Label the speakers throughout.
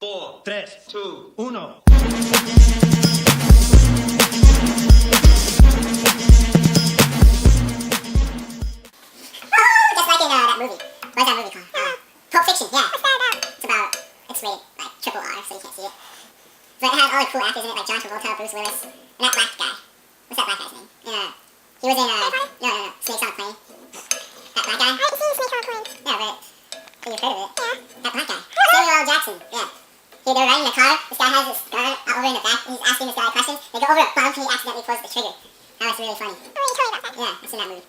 Speaker 1: 4,
Speaker 2: 3,
Speaker 1: 2,
Speaker 2: 1.
Speaker 3: Just like in that movie. What's that movie called? Pulp Fiction, yeah. What's that about? It's about, it's rated like triple R, so you can't see it. But it had all the cool actors in it, like John Travolta, Bruce Willis, and that black guy. What's that black guy's name? He was in, no, Snakes on a Plane. That black guy? I haven't seen Snakes on a Plane. Yeah, but you've heard of it. Yeah. That black guy. Samuel L. Jackson, yeah. They're riding in the car, this guy has this gun over in the back, and he's asking this guy questions. They go over a bump, and he accidentally pulls the trigger. That was really funny. Oh, you told me about that. Yeah, it's in that movie.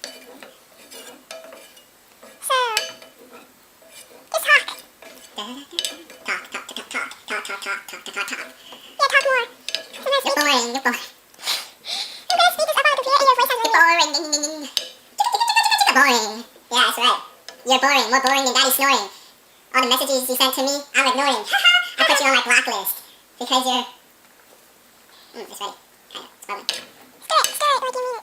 Speaker 3: So, just talk. Talk. Yeah, talk more. You're boring. I'm gonna speak this up on the computer and your voice sounds really boring. Boring. Yeah, that's right. You're boring. More boring than Daddy snoring. All the messages you sent to me, I'm ignoring. I put you on my block list. Because you're... it's ready. Kind of. It's bubbling. Stir it. What do you mean?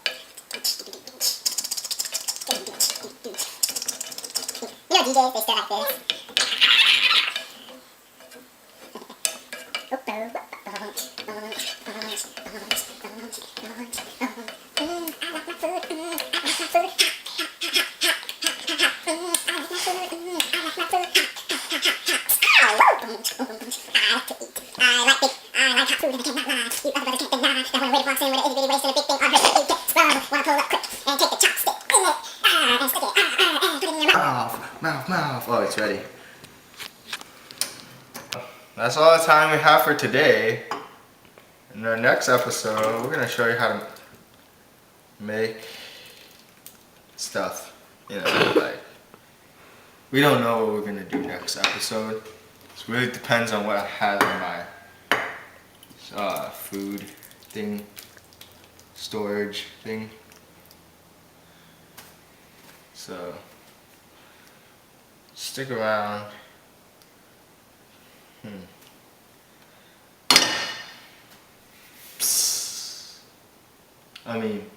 Speaker 3: You know DJs, they stir like this.
Speaker 4: Mouth. Oh, it's ready. That's all the time we have for today. In our next episode, we're gonna show you how to make stuff. Like, we don't know what we're gonna do next episode. It really depends on what I have in my food thing, storage thing. So stick around. I mean,